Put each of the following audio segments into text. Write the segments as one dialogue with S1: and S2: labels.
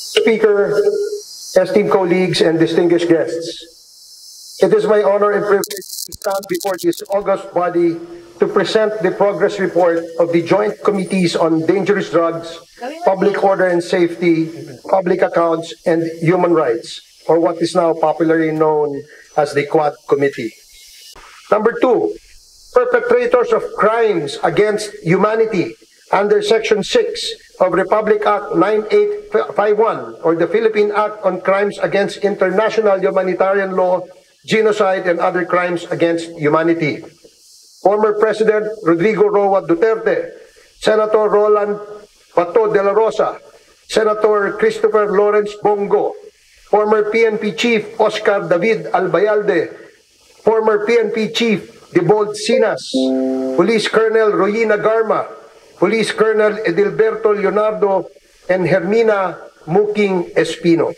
S1: Speaker, esteemed colleagues, and distinguished guests, it is my honor and privilege to stand before this august body to present the progress report of the Joint Committees on Dangerous Drugs, Public Order and Safety, Public Accounts, and Human Rights, or what is now popularly known as the Quad Committee. Number 2, perpetrators of crimes against humanity under Section 6 of Republic Act 9851, or the Philippine Act on Crimes Against International Humanitarian Law, Genocide, and Other Crimes Against Humanity. Former President Rodrigo Roa Duterte, Senator Roland Bato de la Rosa, Senator Christopher Lawrence Bongo, former PNP Chief Oscar David Albayalde, former PNP Chief Debold Sinas, Police Colonel Royina Garma, Police Colonel Edilberto Leonardo, and Hermina Muking Espino.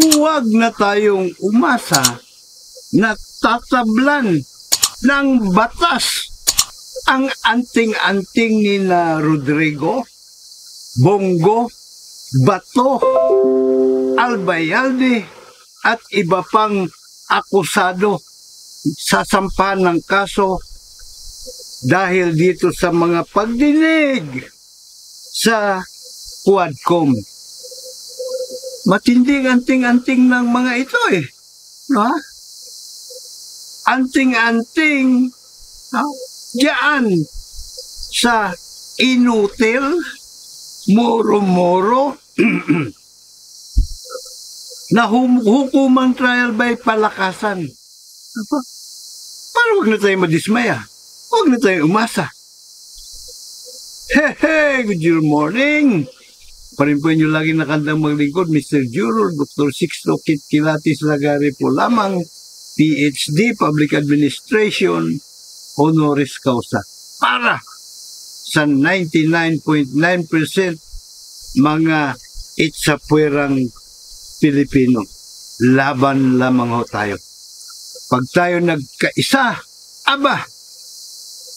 S2: Huwag na tayong umasa na tatablan ng batas ang anting-anting ni na Rodrigo, Bongo, Bato, Albayalde at iba pang akusado sa sampahan ng kaso dahil dito sa mga pagdinig sa Quadcom. Matinding anting-anting ng mga ito eh. Ha? Anting-anting diyan sa inutil, moro-moro, na hukumang trial by palakasan. Para huwag na tayo madismaya. Huwag na tayo umasa. Hey, good morning! Parimpuin nyo lagi nakandang maglingkod, Mr. Juror, Dr. Sixto Kitkilatis Lagari po lamang, PhD, Public Administration, honoris causa. Para sa 99.9% mga itsapwerang Pilipino. Laban lamang ho tayo. Pag tayo nagkaisa, aba,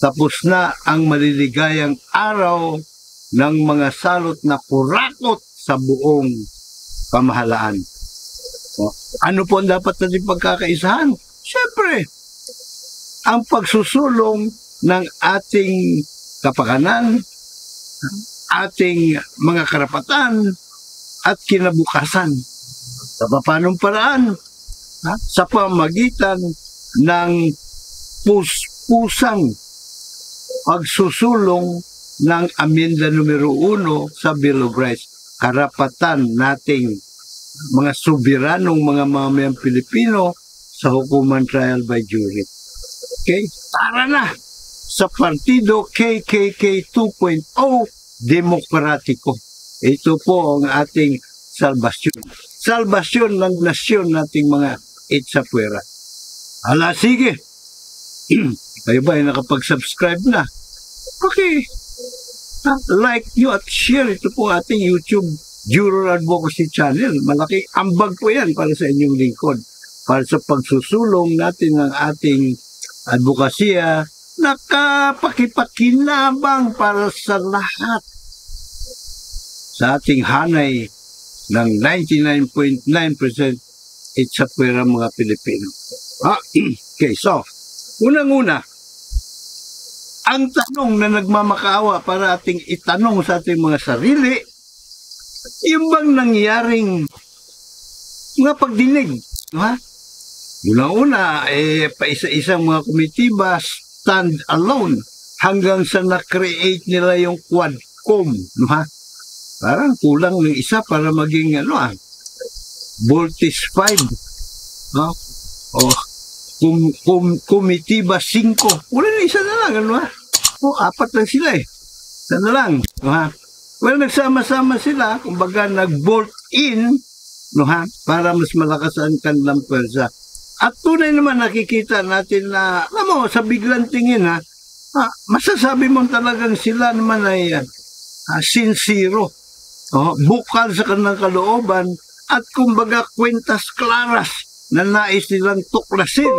S2: tapos na ang maliligayang araw ng mga salot na kurakot sa buong pamahalaan. Ano po ang dapat natin pagkakaisahan? Siyempre, ang pagsusulong ng ating kapakanan, ating mga karapatan, at kinabukasan. Sa paanong paraan? Sa pamagitan ng pusang pagsusulong ng amenda numero 1 sa Bill of Rights. Karapatan nating mga soberanong mga mamamayang Pilipino sa hukuman trial by jury. Okay? Para na sa partido KKK 2.0 demokratiko. Ito po ang ating salbasyon. Salbasyon ng nasyon nating mga itsapwera. Hala, sige. Kayo ba ay nakapag-subscribe na? Okay. Like nyo at share ito po ating YouTube Juror Advocacy Channel. Malaki ambag po yan para sa inyong lingkod. Para sa pagsusulong natin ng ating advokasya na kapakipakinabang para sa lahat. Sa ating hanay ng 99.9% itsapwera mga Pilipino. Okay, so, unang-una, ang tanong na nagmamakaawa para ating itanong sa ating mga sarili, yung bang nangyaring mga pagdinig, ha? Una-una, paisa-isang mga komitiba stand alone, hanggang sa na-create nila yung Quadcom, no ha? Parang kulang ng isa para maging Voltes 5. No? O, Comitiva 5. Wala na isa na lang, ano ha? O, 4 lang sila eh. Isa na lang, no ha? Well, nagsama-sama sila, kumbaga nag-bolt in, no ha? Para mas malakas ang kanilang pwersa. At tunay naman nakikita natin na, alam mo, sa biglang tingin ha, masasabi mo talagang sila naman ay sincero, bukal sa kanilang kalooban, at kumbaga kwentas klaras na nais nilang tuklasin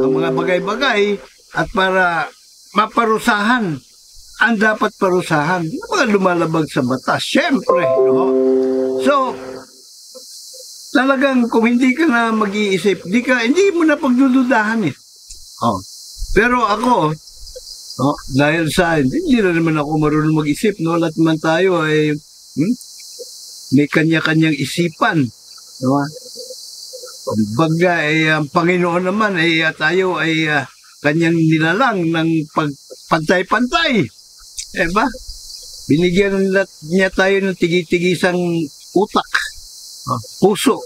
S2: ang mga bagay-bagay at para maparusahan ang dapat parusahan ng mga lumalabag sa batas. Siyempre, no? So, talagang kung hindi ka na mag-iisip, hindi mo na pagdududahan eh. Pero ako, dahil sa hindi na naman ako marunong mag-isip, no? Lahat man tayo ay may kanya-kanyang isipan. No? Kumbaga, ang Panginoon naman ay tayo ay kanyang nilalang ng pantay-pantay. Ba? Binigyan niya tayo ng tigi-tigisang utak, puso,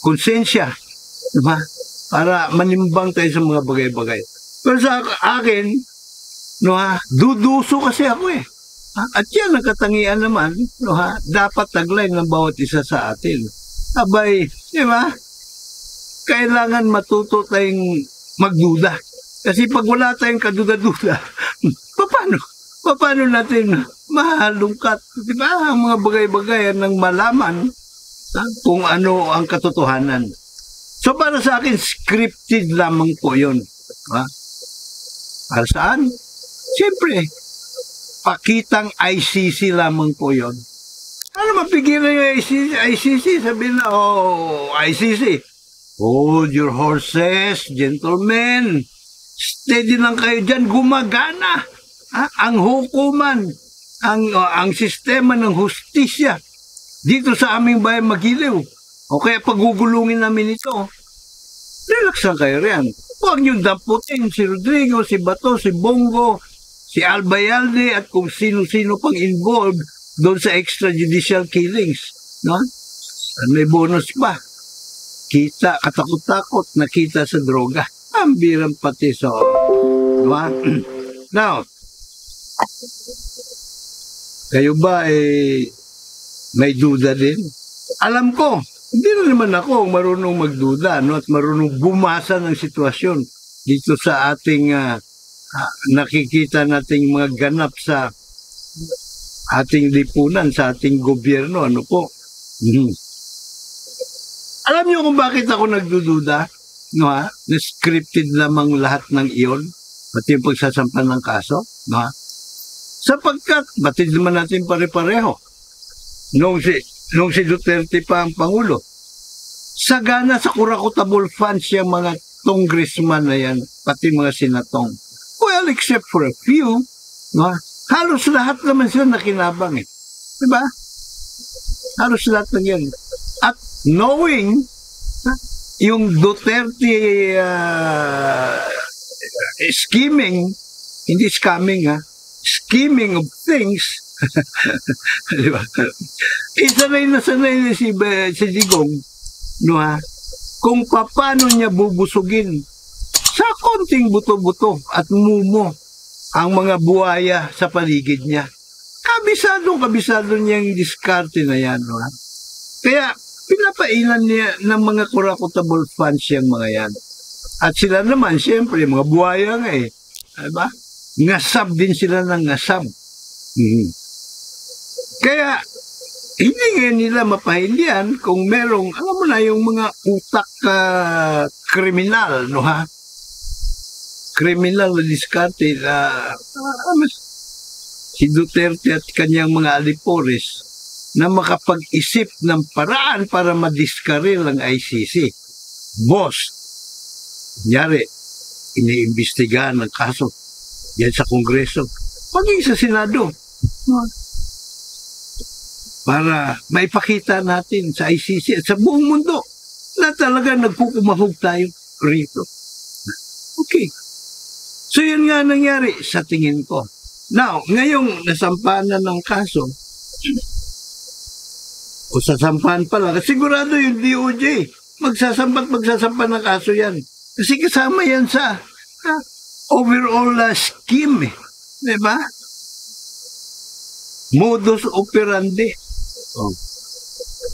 S2: konsensya, diba? Para manimbang tayo sa mga bagay-bagay. Pero sa akin, duduso kasi ako eh. At yan ang katangian naman, dapat taglay ng bawat isa sa atin. Abay, diba? Kailangan matuto tayong magduda. Kasi pag wala tayong kaduda-duda, paano natin mahalungkat, di ba, ang mga bagay-bagay ng malaman kung ano ang katotohanan. So para sa akin, scripted lamang po yun. Para saan? Siyempre, pakitang ICC lamang po yun. Ano mapigilan yung ICC? Sabihin na, ICC, hold your horses, gentlemen. Steady lang kayo dyan, gumagana. Ang hukuman, ang sistema ng hustisya dito sa aming bayan magiliw. O kaya pagugulungin namin ito, relax lang kayo riyan. Huwag niyong damputin si Rodrigo, si Bato, si Bongo, si Albayalde at kung sino-sino pang involved doon sa extrajudicial killings. No? May bonus pa. Kita, katakot-takot, nakita sa droga. Ang birang pati sa diba? Now, kayo ba may duda din? Alam ko, hindi na naman ako marunong magduda at marunong bumasa ng sitwasyon dito sa ating nakikita nating mga ganap sa ating lipunan, sa ating gobyerno. Ano po? Alam niyo kung bakit ako nagdududa? Na scripted lamang lahat ng iyon, pati yung pagsasampan ng kaso. Sapagkat, batid naman natin pare-pareho. Nung si Duterte pa ang Pangulo, sagana sa kurakotable funds yung mga congressman na yan, pati mga senatong. Well, except for a few, halos lahat naman sila nakinabang eh. Diba? Halos lahat ng yan. At knowing yung Duterte scheming, hindi scamming scheming of things, diba? Sanay na si Digong, kung paano niya bubusugin sa konting buto-buto at mumo ang mga buhaya sa paligid niya. Kabisado niya yung diskarte na yan. Kaya, pinapailan niya ng mga kurakotable funds yung mga yan. At sila naman, siyempre, mga buhaya nga eh. Diba? Ngasab din sila ng ngasab. Kaya, hindi nga nila mapahindihan kung merong, alam mo na, yung mga utak kriminal, kriminal na diskarte na si Duterte at kanyang mga alipores na makapag-isip ng paraan para madiskaril ang ICC. Boss, kunyari, iniimbestigahan ng kaso yan sa Kongreso, maging sa Senado. Para maipakita natin sa ICC at sa buong mundo na talaga nagpukumahog tayo rito. Okay. So yun nga nangyari sa tingin ko. Now, ngayong nasampahan na ng kaso, o sasampahan pa lang, sigurado yung DOJ, magsasampa ng kaso yan. Kasi kasama yan sa overall scheme, eh. Diba? Modus operandi. Oh.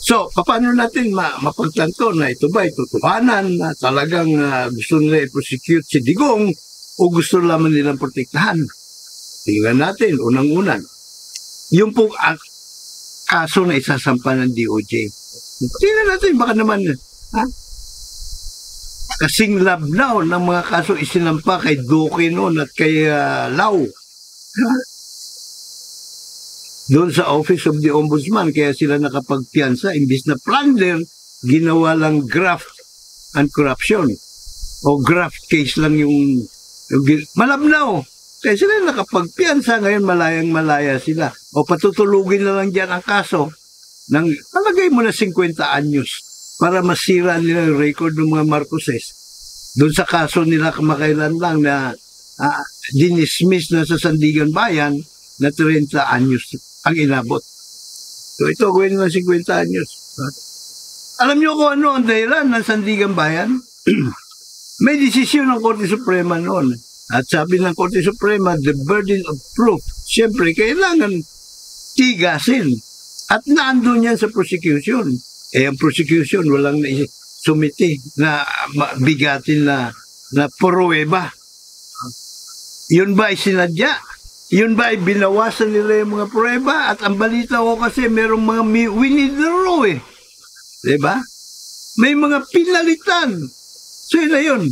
S2: So, paano natin mapagtanto na ito ba itutuhanan na talagang gusto nila i-prosecute si Digong o gusto lamang nilang protektahan? Tingnan natin, unang-unan. Yung po kaso na isasampa ng DOJ. Tingnan natin, baka naman, kasing labnaw ng mga kaso isinampa kay Duque noon at kay Lau. Doon sa Office of the Ombudsman, kaya sila nakapagpiyansa, imbis na plunder, ginawa lang graft and corruption. O graft case lang yung malabnaw. Kaya sila nakapagpiyansa, ngayon malayang-malaya sila. O patutulugin na lang dyan ang kaso ng, palagay mo na 50 anyos para masira nila yung record ng mga Marcoses. Doon sa kaso nila kamakailan lang na dinismiss na sa Sandigan Bayan na 30 anyos ang inabot. So ito, gawin ng 50 anyos. Alam niyo kung ano ang dahilan ng Sandigan Bayan? May desisyon ng Korte Suprema noon. At sabi ng Korte Suprema, the burden of proof, siyempre, kailangan tigasin. At naandun yan sa prosecution. Ang prosecution, walang sumiti na bigatin na pruweba. Yun ba ay sinadya? Yun ba ay binawasan nila yung mga pruweba? At ang balita ko kasi merong mga winidraw eh. Diba? May mga pinalitan. So yun na yun.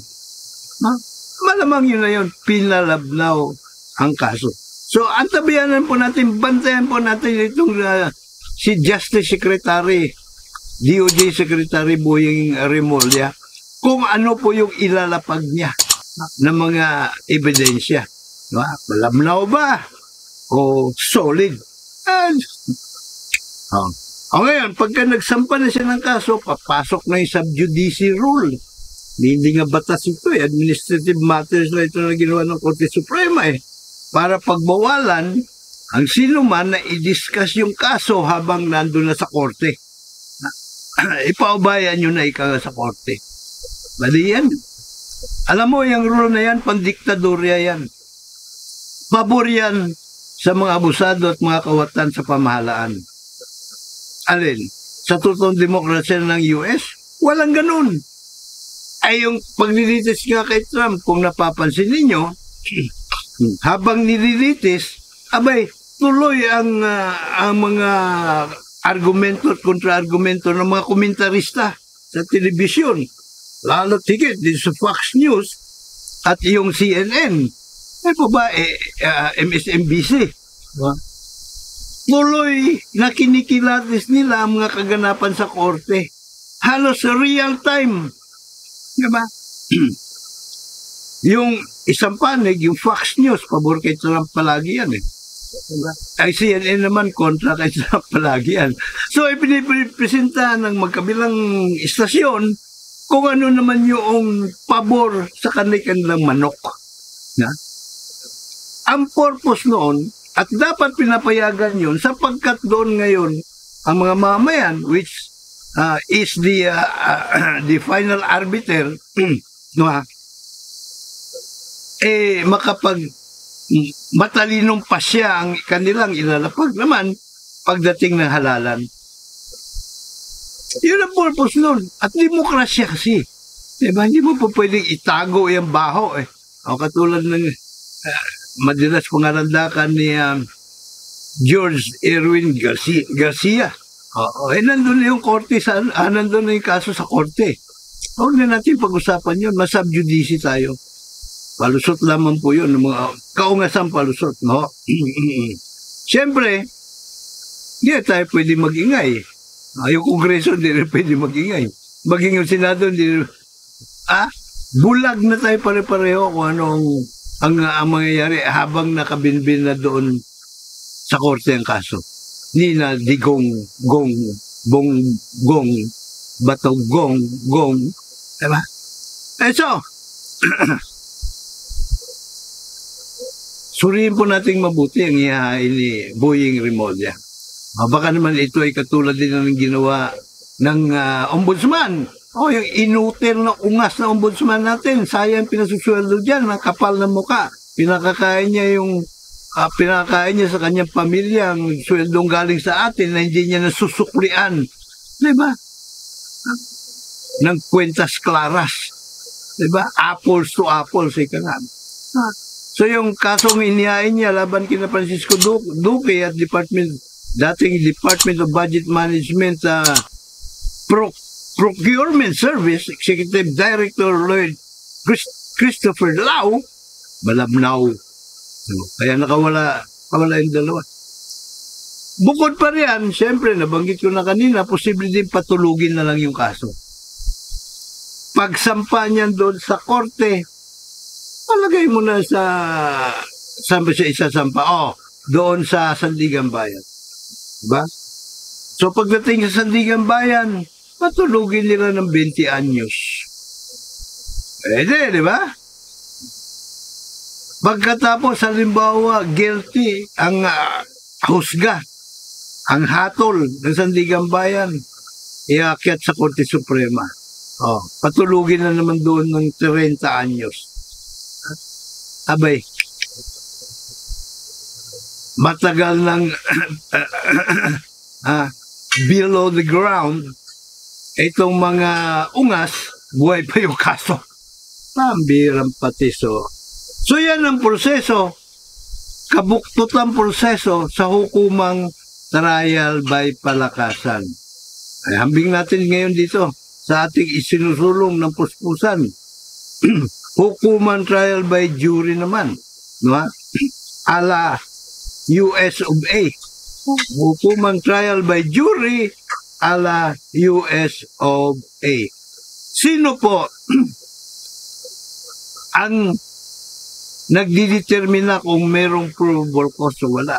S2: Malamang yun na yun. Pinalabnaw ang kaso. So antabayanan po natin, bantayan po natin itong si Justice Secretary, DOJ Secretary Boying Remulla, kung ano po yung ilalapag niya ng mga ebidensya. Malabnaw ba? O solid? O ngayon, pagka nagsampa na siya ng kaso, papasok na yung sub-judice rule. Hindi nga batas ito eh. Administrative matters na ito na ginawa ng Korte Suprema eh. Para pagbawalan ang sino man na i-discuss yung kaso habang nandun na sa korte. Ipaubayan nyo na ikaw sa korte. Bali yan. Alam mo, yung rule na yan, pandiktadorya yan. Pabor yan sa mga abusado at mga kawatan sa pamahalaan. Alin? Sa totoong demokrasya ng US, walang ganun. Ay yung paglilitis nga kay Trump, kung napapansin ninyo, habang nililitis, abay, tuloy ang mga argumento at kontra-argumento ng mga komentarista sa telebisyon. Lalo tigit din sa Fox News at yung CNN. Ay po ba, MSNBC. Tuloy na kinikilatis nila ang mga kaganapan sa korte. Halos real time. Diba? Yung isang panig, yung Fox News, pabor kay Trump palagi yan eh. Diba? Ay CNN naman, kontra kay Trump palagi yan. So, ipinipresenta ng magkabilang istasyon kung ano naman yung pabor sa kanilang manok. Na? Ang purpose noon, at dapat pinapayagan yun, sapagkat doon ngayon, ang mga mamayan, which is the final arbiter, makapag matalinong pasya ang kanilang ilalapag naman pagdating ng halalan. Yun ang purpose nun. At demokrasya kasi. Diba? Hindi mo po pwedeng itago yung baho eh. O katulad ng madalas pangarandakan ni George Erwin Garcia. Nandun na yung korte, nandun na yung kaso sa korte. Huwag na natin pag-usapan yun, masubjudice tayo. Palusot lamang po yun, mga kaungasang palusot, no? Siyempre, hindi tayo pwede mag-ingay. Yung Kongreso, hindi rin pwede mag-ingay. Maging yung Senado, hindi rin. Bulag na tayo pare-pareho kung anong ang mangyayari habang nakabinbin na doon sa korte ang kaso. Hindi na digong, gong, bong, gong, batog, gong, gong. Diba? So, suriin po nating mabuti ang ihahain ni Boying Remulla. Baka naman ito ay katulad din ng ginawa ng ombudsman. Yung inutil na ungas na ombudsman natin, sayang pinasusueldo dyan, ng kapal na muka. Pinakakain niya sa kanyang pamilya ang sweldong galing sa atin na hindi niya nasusuklian. Diba? Ng kwentas klaras. Diba? Apples to apples, ika nga. So yung kasong inihain niya laban kina Francisco Duque at dating Department of Budget Management Procurement Service, Executive Director Lloyd Christopher Lau, malabnaw. Kaya nakawala yung dalawa. Bukod pa riyan, siyempre, nabanggit ko na kanina, posible din patulugin na lang yung kaso. Pagsampa niyan doon sa korte, palagay mo na saan ba siya isasampa? Doon sa Sandigan Bayan. Diba? So pagdating sa Sandigan Bayan, patulugin nila ng 20 anyos. Pwede, di ba? Pagkatapos, halimbawa, guilty ang husga, ang hatol ng Sandigan Bayan, iakyat sa Korte Suprema. Patulugin na naman doon ng 30 anyos. Abay, matagal ng below the ground, itong mga ungas, buhay pa yung kaso. Pambirang patiso. So yan ang proseso, kabuktutang proseso sa hukumang trial by palakasan. Ay, hambing natin ngayon dito sa ating isinusulong ng puspusan. Hukuman trial by jury naman, no? Ala US of A. Hukuman trial by jury ala US of A. Sino po ang nagdidetermina kung merong probable cause o wala?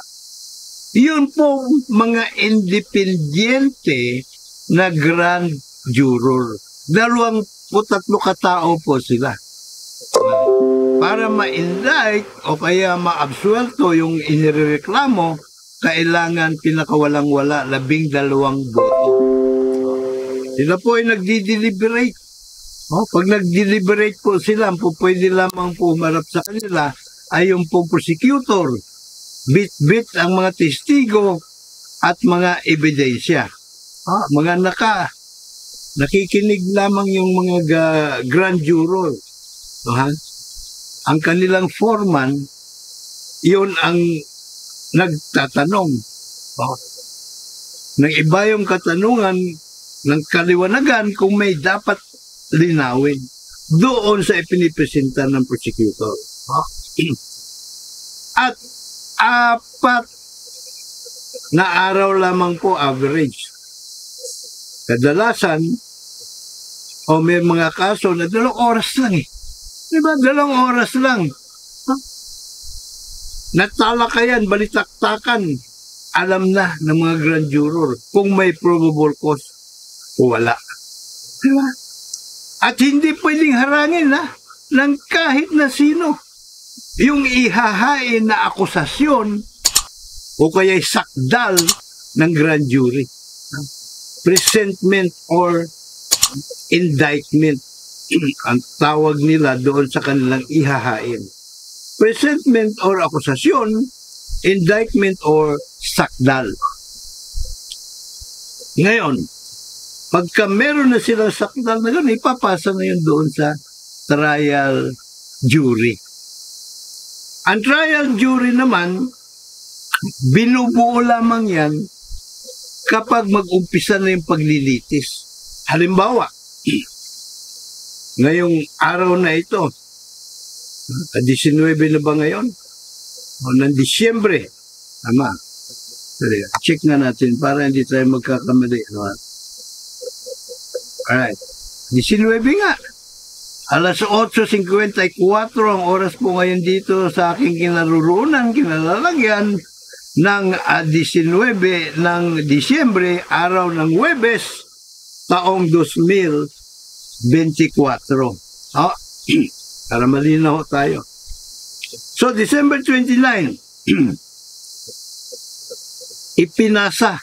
S2: Yun po mga independiente na grand juror. 23 katao po sila. Para ma-indict o kaya ma-absuelto yung inireklamo, kailangan pinakawalang-wala 12 boto. Sila po ay nagdi-deliberate. Pag nag-deliberate po sila, pwede lamang pumarap sa kanila ay yung po prosecutor. Bit-bit ang mga testigo at mga ebidensya. Nakikinig lamang yung mga grand juror. Ang kanilang foreman, yun ang nagtatanong. Nang iba yung katanungan ng kaliwanagan kung may dapat linawin doon sa ipinipresenta ng prosecutor. At 4 na araw lamang po average. Kadalasan, may mga kaso na 2 oras lang eh. Diba? 2 oras lang. Natalakayan, balitaktakan. Alam na ng mga grand juror kung may probable cause o wala. Diba? At hindi pwedeng harangin ng kahit na sino yung ihahain na akusasyon o kaya sakdal ng grand jury. Presentment or indictment ang tawag nila doon sa kanilang ihahain. Presentment or akusasyon, indictment or sakdal. Ngayon, pagka meron na silang sakdal na gano'n, ipapasa na yun doon sa trial jury. Ang trial jury naman, binubuo lamang yan kapag mag-umpisa na yung paglilitis. Halimbawa, ngayong araw na ito, 19 na ba ngayon? O ng Disyembre. Tama. Check na natin para hindi tayo magkakamali. Alright. 19 nga. Alas 8:54 ang oras po ngayon dito sa aking kinalalagyan ng 19 ng Disyembre, araw ng Huwebes, taong 2024. Para malinaw tayo. So, December 29, ipinasa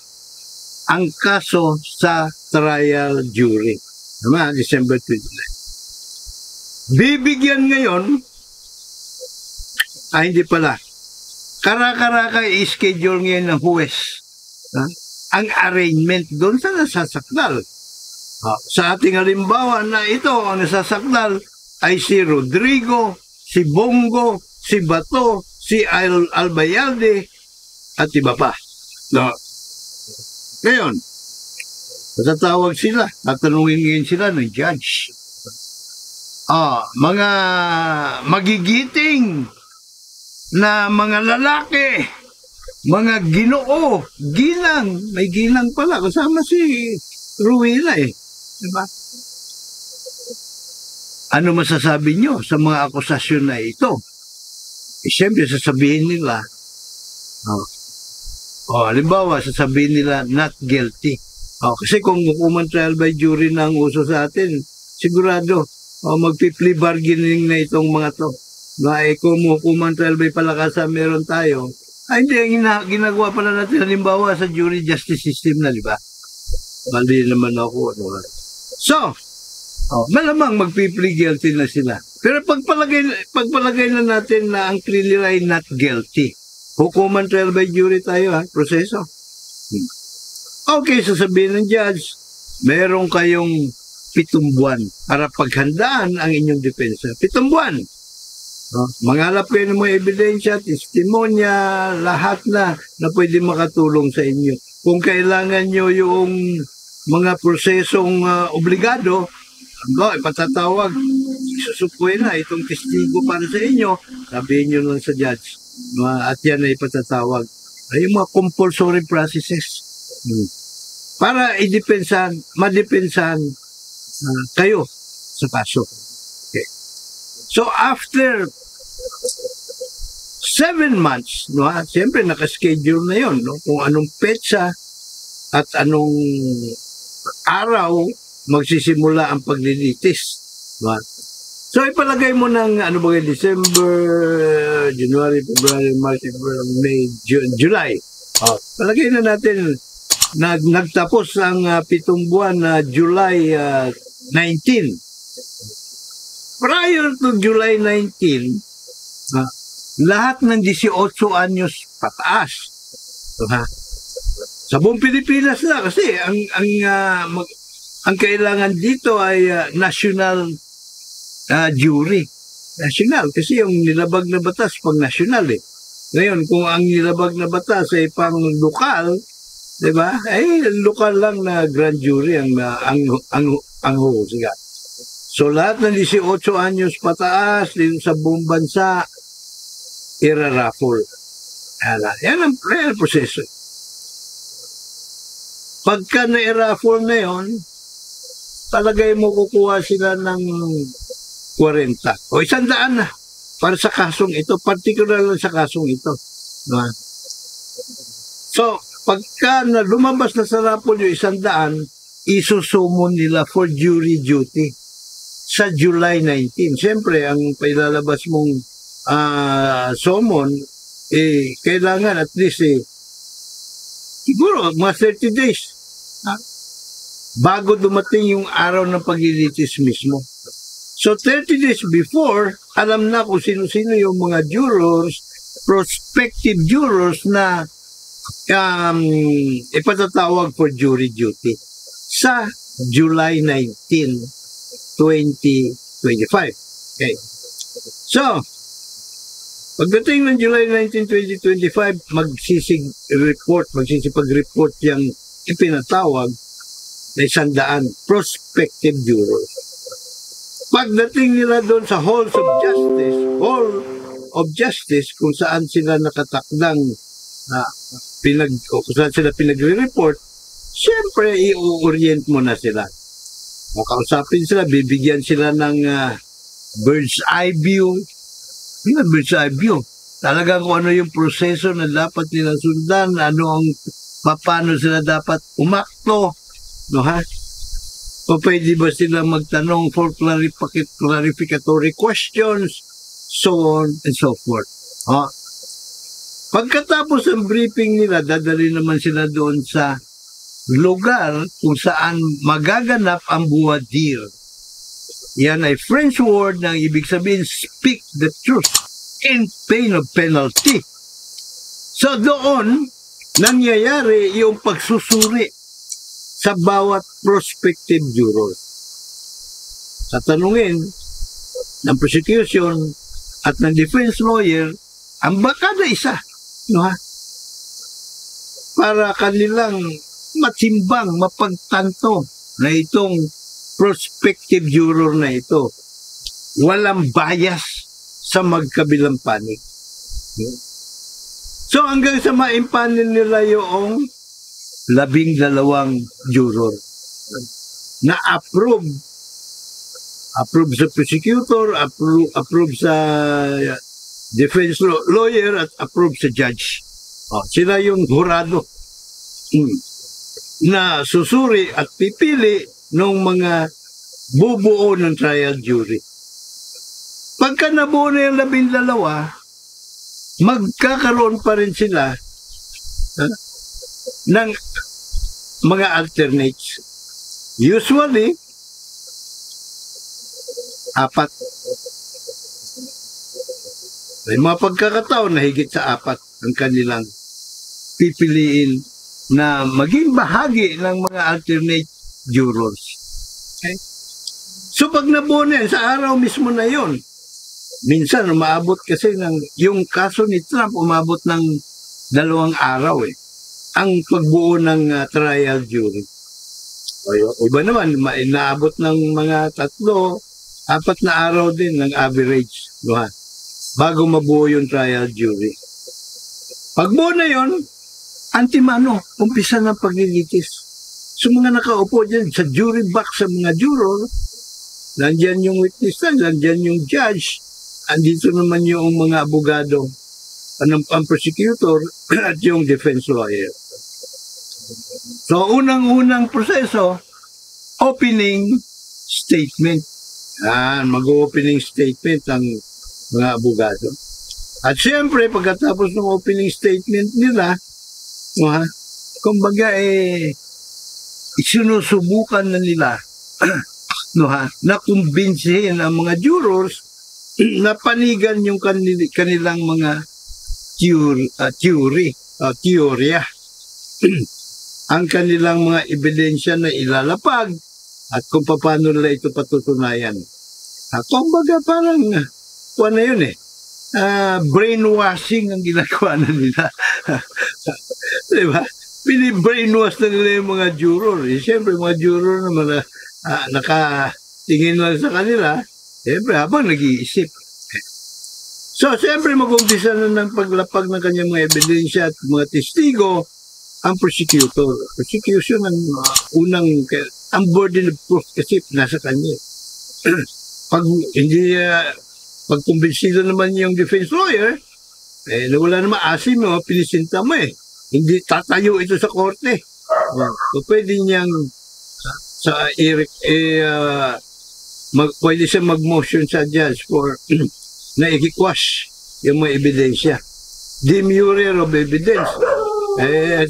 S2: ang kaso sa trial jury. Tama, December 29. Bibigyan ngayon, hindi pala, kara-karaka i-schedule ngayon ng huwes ang arraignment doon sa nasasakdal. Sa ating halimbawa na ito, ang nasasakdal ay si Rodrigo, si Bongo, si Bato, si Albayalde, at iba pa. Ngayon, matatawag sila, tatanungin ngayon sila ng judge. Mga magigiting na mga lalaki, mga ginoo, ginang, may ginang pala, kasama si Ruela diba? Ano masasabi nyo sa mga akusasyon na ito? Siyempre, sasabihin nila, halimbawa, sasabihin nila, not guilty. Kasi kung hukuman trial by jury na ang uso sa atin, sigurado, magpi-plea bargaining na itong mga to. Kung hukuman trial by palakasan meron tayo, hindi, ginagawa pala natin, halimbawa, sa jury justice system na, di ba? Mali naman ako. So, malamang magpi-plea guilty na sila. Pero pagpalagay na natin na ang plea nila ay not guilty. Hukuman trial by jury tayo, proseso. Okay, sasabihin ng judge, meron kayong 7 buwan para paghandaan ang inyong depensa. 7 buwan. Mangalap kayo ng mga ebidensya, testimonya, lahat na pwede makatulong sa inyo. Kung kailangan nyo yung mga prosesong obligado, ipatatawag, isusupuin na itong testigo para sa inyo, sabihin nyo lang sa judge. At yan ay ipatatawag. Yung mga compulsory processes. Para madepensahan kayo sa kaso. Okay. So after 7 months, siyempre nakaschedule na yon, kung anong petsa at anong araw magsisimula ang paglilitis. So ipalagay mo ng December, January, February, March, April, May, July. Palagay na natin nagtapos ang 7 buwan na July 19. Prior to July 19, lahat ng 18 anyos pataas. Sa buong Pilipinas na kasi ang kailangan dito ay national jury. National kasi yung nilabag na batas pang national Ngayon kung ang nilabag na batas ay pang lokal, 'di ba? Lokal lang na grand jury ang huhusga. So lahat ng 18 anyos pataas din sa buong bansa ira-raffle. Yan ang proseso. Pagka na-raffle na yun, talagay mo kukuha sila ng 40 o 100 na para sa kasong ito, particular lang sa kasong ito. So, pagka na lumabas na sa raffle yung 100, isusumon nila for jury duty sa July 19. Siyempre, ang pailalabas mong summon, kailangan at least siguro mga 30 days bago dumating yung araw ng paglilitis mismo. So 30 days before, alam na kung sino-sino yung mga jurors, prospective jurors na ipatatawag for jury duty sa July 19, 2025. Okay. So, pagdating ng July 19, 2025, magsisipag-report yung ipinatawag na 100 prospective jurors. Pagdating nila doon sa Hall of Justice, kung saan sila nakatakdang kung saan sila pinagre-report, siyempre, i-orient mo na sila. Makausapin sila, bibigyan sila ng bird's eye view. Bird's eye view. Talagang kung ano yung proseso na dapat nila sundan, paano sila dapat umakto, O pwede ba sila magtanong for clarificatory questions, so on and so forth. Oh. Pagkatapos ng briefing nila, dadali naman sila doon sa lugar kung saan magaganap ang voir dire. Yan ay French word na ibig sabihin, speak the truth in pain of penalty. So doon, nangyayari yung pagsusuri sa bawat prospective juror. Tatanungin ng prosecution at ng defense lawyer ang kada isa, no ha? Para kanilang matimbang, mapagtanto na itong prospective juror na ito walang bias sa magkabilang panig. So hanggang sa maimpanin nila yung 12 juror na approve sa prosecutor, approve sa defense lawyer at approve sa judge. Sila yung hurado na susuri at pipili ng mga bubuo ng trial jury. Pagka nabuo na yung 12, magkakaroon pa rin sila ng mga alternates. Usually, 4. May mga pagkakataon na higit sa 4 ang kanilang pipiliin na maging bahagi ng mga alternate jurors. Okay? So pag nabuo na yan, sa araw mismo na yon, minsan umaabot kasi yung kaso ni Trump umabot ng 2 araw ang pagbuo ng trial jury. O iba naman, naabot ng mga 3-4 na araw din ng average, no, bago mabuo yung trial jury. Pagbuo na yon, antimano, umpisa ng paglilitis. So mga nakaupo dyan sa jury box sa mga juror, nandyan yung witness stand, nandyan yung judge, andito naman yung mga abogado, ang prosecutor at yung defense lawyer. So unang-unang proseso, opening statement. Mag-opening statement ang mga abogado. At siyempre, pagkatapos ng opening statement nila, kumbaga isinusubukan na nila na kumbinsihin ang mga jurors na panigan yung kanilang mga teorya. Ang kanilang mga ebidensya na ilalapag at kung paano nila ito patutunayan. Kumbaga parang, na yun brainwashing ang ginagawa na nila. Diba? Bini-brainwash na nila yung mga juror. Siyempre, mga juror naman nakatingin lang sa kanila, siyempre, habang nag-iisip. So, siyempre, mag-umpisa na ng paglapag ng kanyang mga ebidensya at mga testigo ang prosecutor. Prosecution ang ang burden of proof kasi nasa kanya. Pag kumbinsido naman yung defense lawyer, wala naman asim mo, pinisinta mo Hindi tatayo ito sa korte. So, pwede niyang pwede siya mag-motion sa judge for na i-quash yung mga ebidensya. Demurrer of evidence.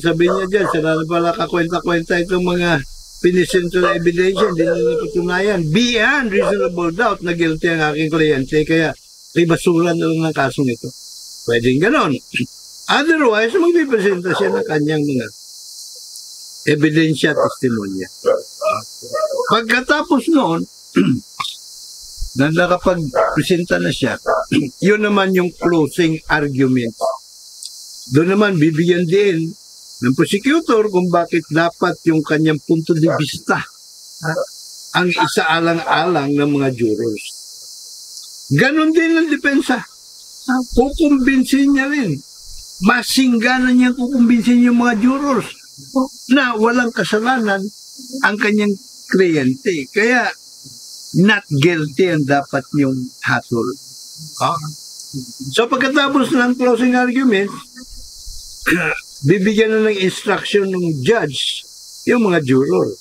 S2: Sabi niya dyan, sila na pala kakwenta-kwenta itong mga pinisinto na ebidensya, hindi na napatunayan. Beyond reasonable doubt na guilty ang aking kliyente, kaya ribasuran na lang ng kasong ito. Pwedeng ganon. Otherwise, magpipresenta siya ng kanyang mga ebidensya at testimonya. Pagkatapos noon, na nakapag-presenta na siya, yun naman yung closing argument. Doon naman bibigyan din ng prosecutor kung bakit dapat yung kanyang punto de vista ang isaalang-alang ng mga jurors. Ganon din ang depensa. Kukumbinsin niya rin. Masingganan niya kukumbinsin yung mga jurors na walang kasalanan ang kanyang kliyente. Kaya, not guilty ang dapat yung hatol. So, pagkatapos ng closing argument, bibigyan na ng instruction ng judge yung mga juror.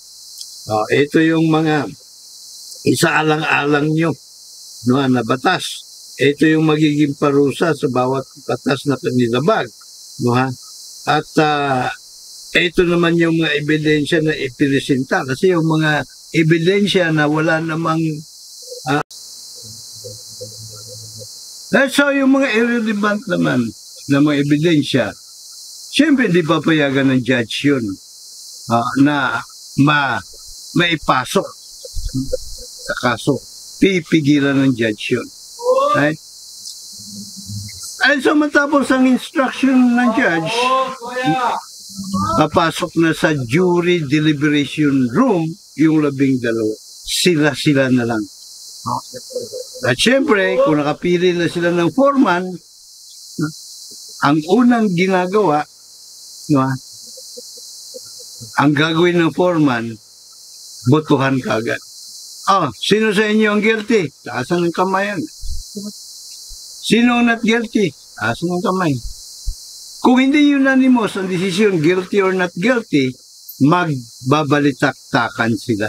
S2: Ito yung mga isaalang-alang nyo na batas. ito yung magiging parusa sa bawat batas na kanilabag. No, ha? At ito naman yung mga ebidensya na ipiresenta. Kasi yung mga ebidensya na wala namang so yung mga irrelevant naman na mga ebidensya, siyempre hindi papayagan ng judge yun na maipasok sa kaso. Pipigilan ng judge yun. Right? Ay, so matapos ang instruction ng judge, papasok na sa jury deliberation room yung 12. Sila-sila na lang. At syempre, kung nakapili na sila ng foreman, ang unang ginagawa, no, ang gagawin ng foreman, botohan kagad. Sino sa inyo ang guilty? Taasan ng kamay yan. Sino ang not guilty? Taasan ng kamay. Kung hindi unanimous ang desisyon, guilty or not guilty, magbabalitaktakan sila.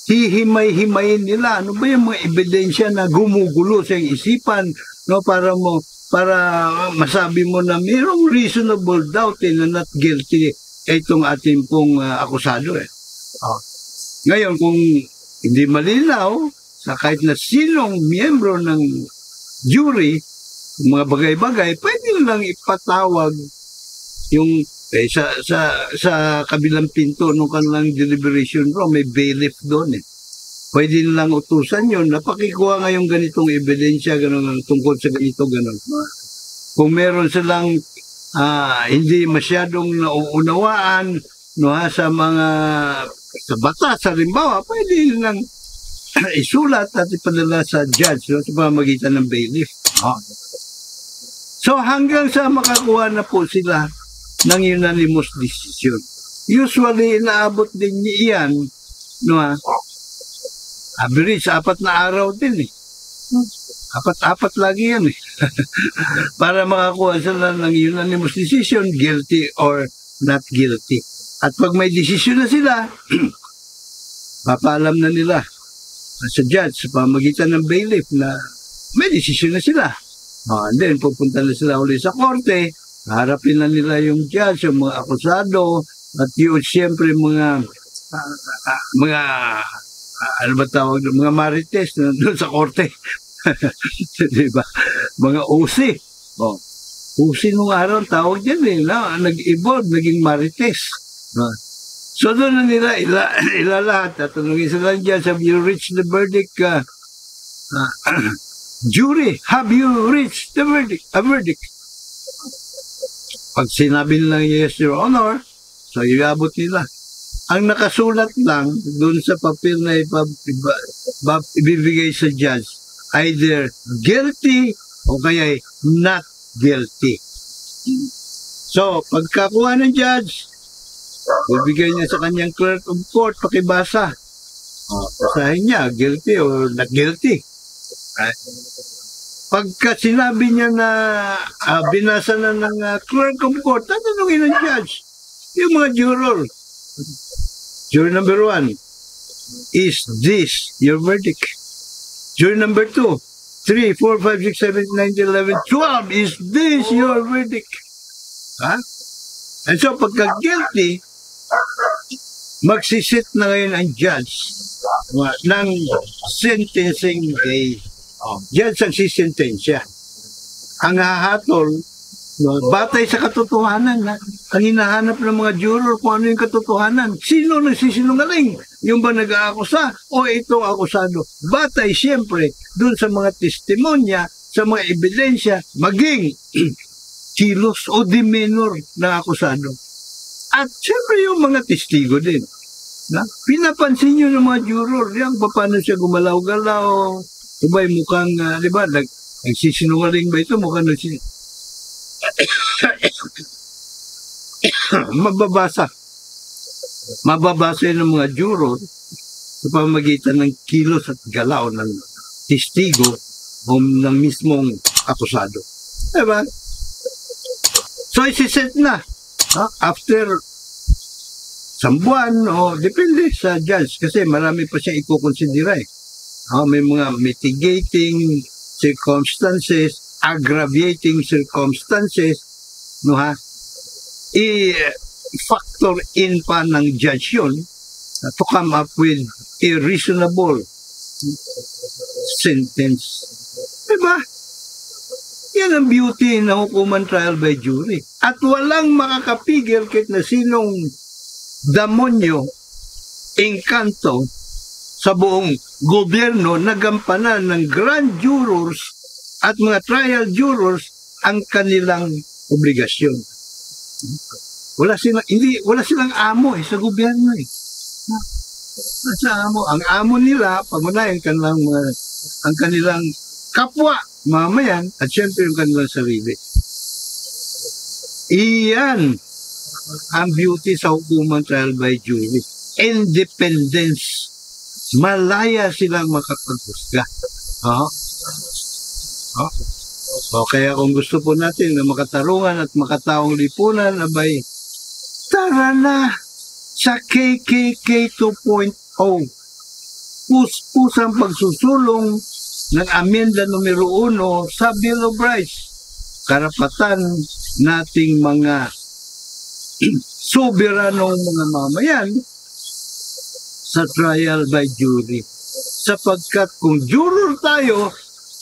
S2: Hihimay-himayin nila. Ano ba yung mga ebidensya na gumugulo sa isipan, no, para masabi mo na mayroong reasonable doubt na not guilty itong ating pong akusado. Ngayon, kung hindi malinaw, sa kahit na sinong miyembro ng jury, mga bagay-bagay, pwede lang ipatawag yung sa kabilang pinto nung kanilang deliberation room, may bailiff doon Pwede nilang utusan yun, napakikuha nga yung ganitong ebidensya, ganun, tungkol sa ganito, ganun. Kung meron silang hindi masyadong nauunawaan sa mga sa batas, halimbawa, pwede nilang isulat at ipadala sa judge sa pamamagitan ng bailiff. So hanggang sa makakuha na po sila ng unanimous decision. Usually, inaabot din iyan, average, 4 na araw din Apat lagi yan para makakuha sila ng unanimous decision, guilty or not guilty. At pag may decision na sila, papaalam na nila sa judge sa pamamagitan ng bailiff na may decision na sila. And then, pupunta na sila ulit sa korte, harapin na nila yung judge, yung mga akusado, at yun, siyempre, mga ano ba tawag, mga marites na doon sa korte. Diba? Mga OC. OC nung araw, tawag dyan nag-evolve, naging marites. So doon na nila ilalahat at tanongin sila dyan, have you reached the verdict? Jury, have you reached the verdict? A verdict. Pag sinabi nila yes, Your Honor, so iabot nila. Ang nakasulat lang doon sa papel na ibibigay sa judge, either guilty o kaya not guilty. So, pagkakuha ng judge, bibigay niya sa kanyang clerk of court, pakibasa. Basahin niya, guilty or not guilty. Pagka sinabi niya na binasa na ng clerk of court, tatanungin ng judge, yung mga juror. Jury number 1, is this your verdict? Jury number 2, 3, 4, 5, 6, 7, 8, 9, 11, 12, is this your verdict? And so pagka guilty, magsisit na ngayon ang judge ng sentencing day. Judge ang sisentensya. Ang hahatol, batay sa katotohanan, ang hinahanap ng mga juror kung ano yung katotohanan. Sino nagsisinungaling? Yung ba nag-aakusa o ito akusado? Batay siyempre dun sa mga testimonya, sa mga ebidensya, maging kilos o demeanor ng akusado. At siyempre yung mga testigo din. Pinapansin nyo ng mga juror, yan, paano siya gumalaw-galaw, diba, mukhang, diba, nagsisinungaling ba ito? Mukhang mababasa yun ng mga juror sa pamamagitan ng kilos at galaw ng testigo o ng mismong akusado. Diba? So, isiset na. After isang buwan o depende sa judge kasi marami pa siya ikukonsidera. May mga mitigating circumstances, aggravating circumstances, no ha? I-factor in pa ng judge yun to come up with a reasonable sentence. Diba? Yan ang beauty ng hukuman trial by jury. At walang makakapigil kahit na sinong demonyo, engkanto sa buong gobyerno na gampanan ng grand jurors at mga trial jurors ang kanilang obligasyon. Wala silang amo sa gobyerno eh. Sa amo, ang amo nila pangunahin ang kanilang kapwa, mamayan, at syempre yung kanilang sarili. Iyan ang beauty sa hukuman trial by jury. Independence. Malaya silang makapaghusga. Kaya kung gusto po natin na makatarungan at makataong lipunan, abay, tara na sa KKK 2.0. Pusang pagsusulong ng amenda numero 1 sa Bill of Rights. Karapatan nating mga soberanong mga mamayan sa trial by jury. Sapagkat kung juror tayo,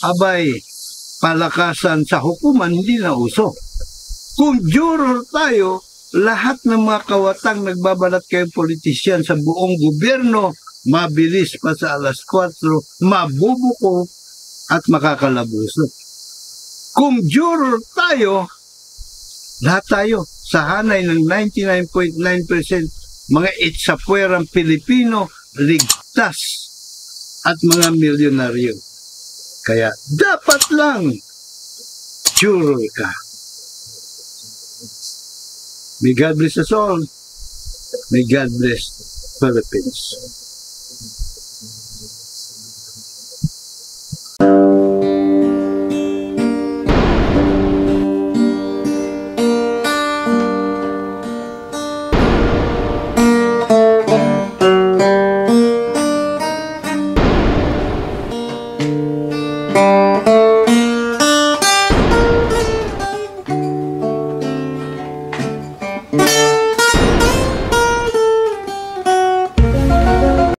S2: abay, palakasan sa hukuman hindi na uso. Kung juror tayo, lahat ng mga kawatang nagbabalat kayong politisyan sa buong gobyerno, mabilis pa sa alas 4, mabubuko at makakalabuso. Kung juror tayo, lahat tayo sa hanay ng 99.9% mga itsapuerang Pilipino, ligtas at mga milyonaryo. Kaya dapat lang juror ka. May God bless us all. May God bless Philippines.